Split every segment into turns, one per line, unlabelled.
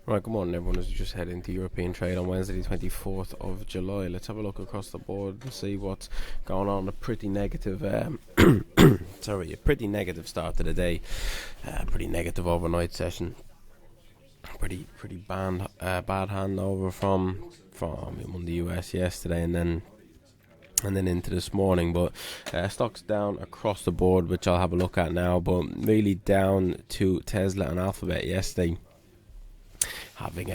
Right, good morning everyone. As we just head into European trade on Wednesday, the 24th of July. Let's have a look across the board and see what's going on. A pretty negative, a pretty negative start to the day. Pretty negative overnight session. Pretty bad handover from the US yesterday, and then into this morning. But stocks down across the board, which I'll have a look at now. But really down to Tesla and Alphabet yesterday, having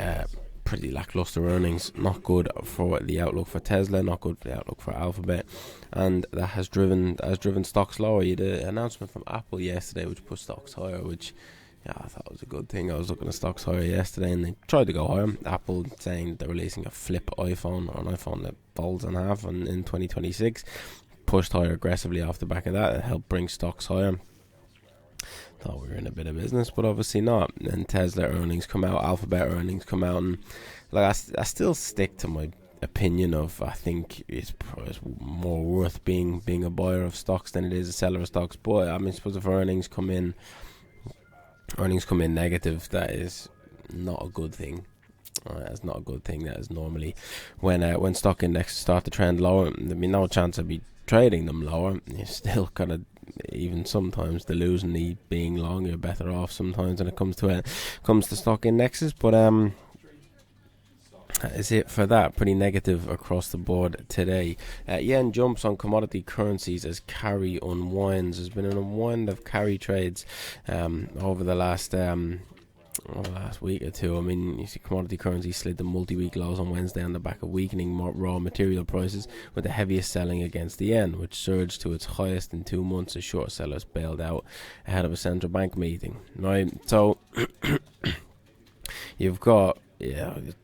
pretty lackluster earnings. Not good for the outlook for Tesla, not good for the outlook for Alphabet, and that has driven stocks lower. You had an announcement from Apple yesterday which put stocks higher, which I thought was a good thing. I was looking at stocks higher yesterday and they tried to go higher. Apple saying they're releasing a flip iPhone, or an iPhone that folds in half in 2026, pushed higher aggressively off the back of that. It helped bring stocks higher. Thought we were in a bit of business, but obviously not. And Tesla earnings come out, Alphabet earnings come out, and I still stick to my opinion of, I think it's more worth being a buyer of stocks than it is a seller of stocks. But I mean, suppose if earnings come in negative, that is not a good thing. That's not a good thing. That is normally when stock index start to trend lower. There'd be no chance of be trading them lower. You're still kind of, even sometimes delusionally being long, you're better off sometimes when it comes to stock indexes. But that is it for that. Pretty negative across the board today. Yen jumps on commodity currencies as carry unwinds. There's been an unwind of carry trades over the last week or two. I mean, you see commodity currency slid the multi-week lows on Wednesday on the back of weakening raw material prices, with the heaviest selling against the yen, which surged to its highest in 2 months as short sellers bailed out ahead of a central bank meeting. Right, so you've got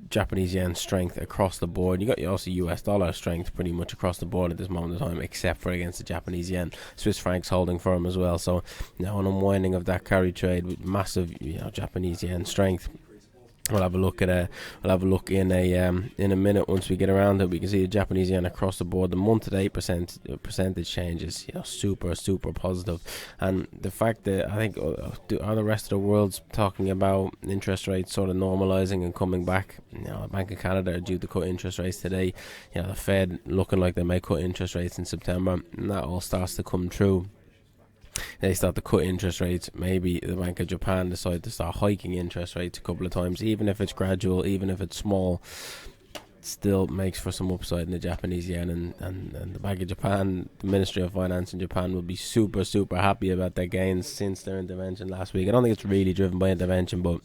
Japanese yen strength across the board. You got also US dollar strength pretty much across the board at this moment in time, except for against the Japanese yen. Swiss francs holding firm as well. So now an unwinding of that carry trade with massive Japanese yen strength. We'll have a look in a minute once we get around it. We can see the Japanese yen across the board. The month-to-date percentage change is super positive, and the fact that I think are the rest of the world's talking about interest rates sort of normalizing and coming back. The Bank of Canada are due to cut interest rates today. The Fed looking like they may cut interest rates in September, and that all starts to come true. They start to cut interest rates. Maybe the Bank of Japan decide to start hiking interest rates a couple of times, even if it's gradual, even if it's small. Still makes for some upside in the Japanese yen, and the Bank of Japan, the Ministry of Finance in Japan, will be super happy about their gains since their intervention last week. I don't think it's really driven by intervention, but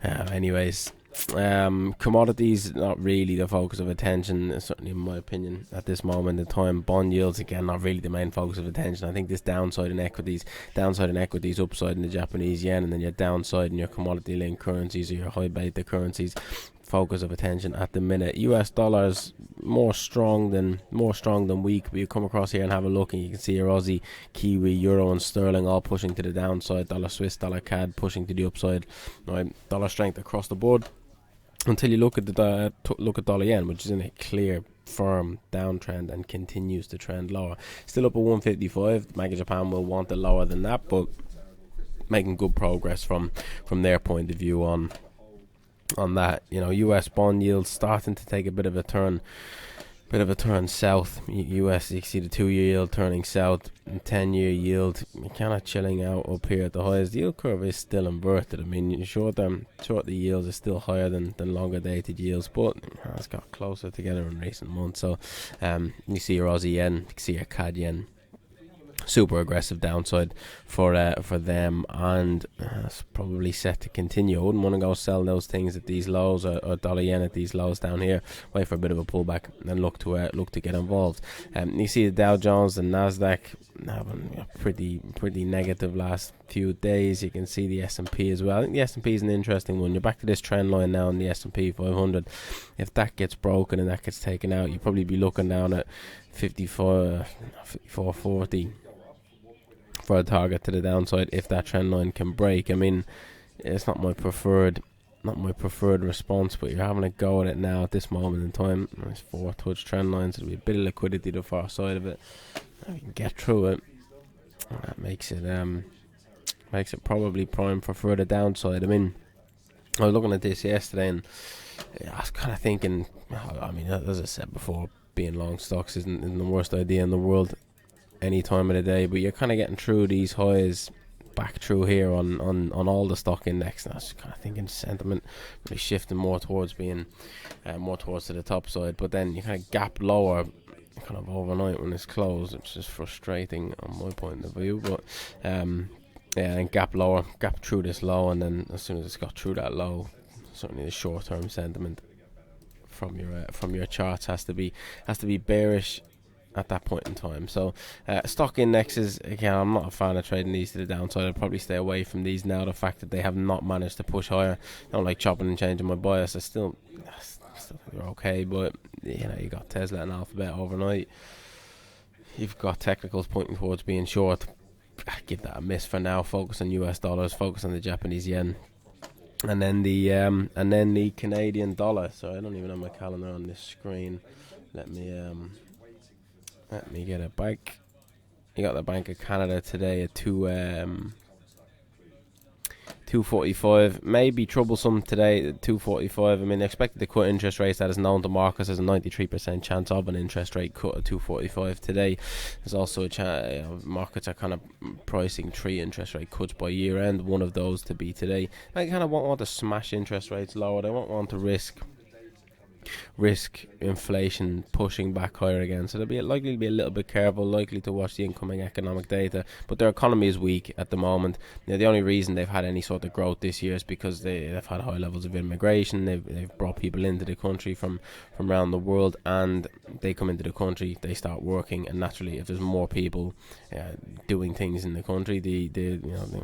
anyways. Commodities not really the focus of attention, certainly in my opinion at this moment in time. Bond yields again not really the main focus of attention. I think this downside in equities, upside in the Japanese yen, and then your downside in your commodity linked currencies or your high beta currencies, focus of attention at the minute. US dollars more strong than weak, but you come across here and have a look and you can see your Aussie, Kiwi, Euro and Sterling all pushing to the downside. Dollar Swiss, dollar CAD pushing to the upside. Right, dollar strength across the board until you look at dollar yen, which is in a clear firm downtrend and continues to trend lower. Still up at 155. The Bank of Japan will want it lower than that, but making good progress from their point of view on that. US bond yields starting to take a bit of a turn south. US, you can see the 2-year yield turning south, and 10-year yield kind of chilling out up here at the highest. The yield curve is still inverted. I mean, short the yields are still higher than longer dated yields, but it's got closer together in recent months. So you see your Aussie yen, you can see your CAD yen, super aggressive downside for them, and it's probably set to continue. I wouldn't want to go sell those things at these lows, or dollar yen at these lows down here. Wait for a bit of a pullback and look to get involved. You see the Dow Jones and Nasdaq having a pretty negative last few days. You can see the S&P as well. I think the S&P is an interesting one. You're back to this trend line now in the S&P 500. If that gets broken and that gets taken out, you'll probably be looking down at 54.40 for a target to the downside if that trend line can break. I mean, it's not my preferred response, but you're having a go at it now at this moment in time. There's 4 touch trend lines. There'll be a bit of liquidity to the far side of it. If you can get through it, that makes it probably prime for further downside. I mean, I was looking at this yesterday, and I was kind of thinking, I mean, as I said before, being long stocks isn't the worst idea in the world any time of the day, but you're kind of getting through these highs back through here on all the stock index, and I was kind of thinking sentiment really shifting more towards being more towards to the top side, but then you kind of gap lower kind of overnight when it's closed, which is frustrating on my point of view, but and gap through this low, and then as soon as it's got through that low, certainly the short-term sentiment from your charts has to be bearish at that point in time. So stock indexes, again, I'm not a fan of trading these to the downside. I'd probably stay away from these now. The fact that they have not managed to push higher, I don't like chopping and changing my bias. I still think they're okay, but you got Tesla and Alphabet overnight. You've got technicals pointing towards being short. Give that a miss for now. Focus on US dollars, focus on the Japanese yen, and then the Canadian dollar. So I don't even have my calendar on this screen. Let me get it back. You got the Bank of Canada today at 2.45. Maybe troublesome today at 2.45. I mean, they expected to cut interest rates. That is known to markets. There's a 93% chance of an interest rate cut at 2.45 today. There's also a chance markets are kind of pricing 3 interest rate cuts by year end. One of those to be today. They kind of won't want to smash interest rates lower. They won't want to risk inflation pushing back higher again, so they'll be likely to be a little bit careful, likely to watch the incoming economic data, but their economy is weak at the moment. The only reason they've had any sort of growth this year is because they've had high levels of immigration. They've brought people into the country from around the world, and they come into the country, they start working, and naturally if there's more people doing things in the country, the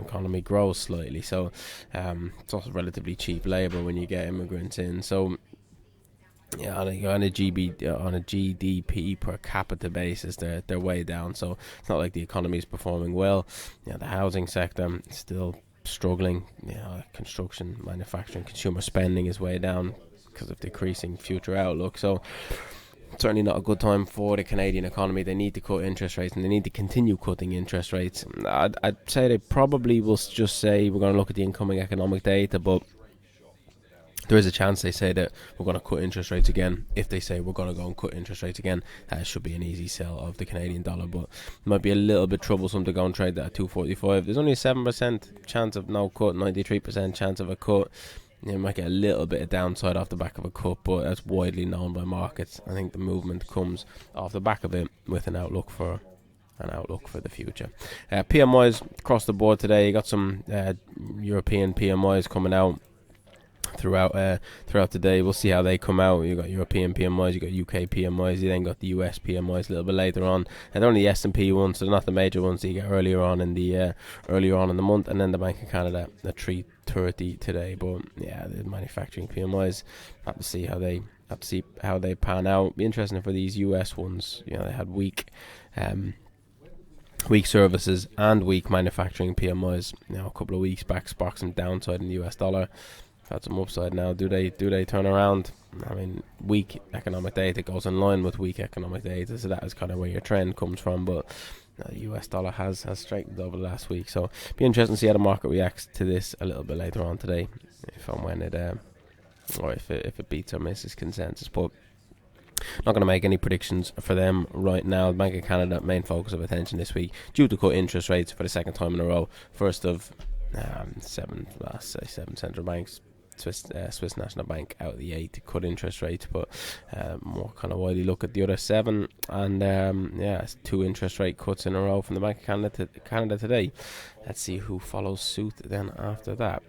economy grows slightly. So it's also relatively cheap labor when you get immigrants in. So on a GDP per capita basis, they're way down. So it's not like the economy is performing well. The housing sector is still struggling. Construction, manufacturing, consumer spending is way down because of decreasing future outlook. So certainly not a good time for the Canadian economy. They need to cut interest rates, and they need to continue cutting interest rates. I'd say they probably will just say we're going to look at the incoming economic data, but there is a chance they say that we're going to cut interest rates again. If they say we're going to go and cut interest rates again, that should be an easy sell of the Canadian dollar, but it might be a little bit troublesome to go and trade that at 2.45. There's only a 7% chance of no cut, 93% chance of a cut. You might get a little bit of downside off the back of a cut, but that's widely known by markets. I think the movement comes off the back of it with an outlook for the future. PMIs across the board today. You got some European PMIs coming out throughout the day. We'll see how they come out. You got European PMIs, you got UK PMIs, you then got the US PMIs a little bit later on, and only the S&P ones, so not the major ones that you get earlier on in the month, and then the Bank of Canada at 3:30 today. But yeah, the manufacturing PMIs, have to see how they pan out. Be interesting for these US ones. They had weak services and weak manufacturing PMIs. A couple of weeks back, sparked some downside in the US dollar. Had some upside now. Do they turn around? I mean, weak economic data goes in line with weak economic data, so that is kind of where your trend comes from. But the US dollar has strengthened over the last week, so be interesting to see how the market reacts to this a little bit later on today, if and when it or if it beats or misses consensus. But not going to make any predictions for them right now. The Bank of Canada, main focus of attention this week, due to cut interest rates for the second time in a row. First of seven central banks. Swiss National Bank out of the 8 to cut interest rates, but more kind of widely look at the other 7, and it's 2 interest rate cuts in a row from the Bank of Canada today. Let's see who follows suit then after that.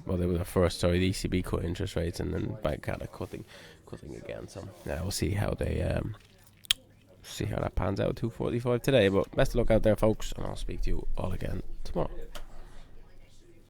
Well, they were the first. The ECB cut interest rates, and then Bank of Canada cutting again. So we'll see how they see how that pans out at 2.45 today. But best of luck out there, folks, and I'll speak to you all again tomorrow.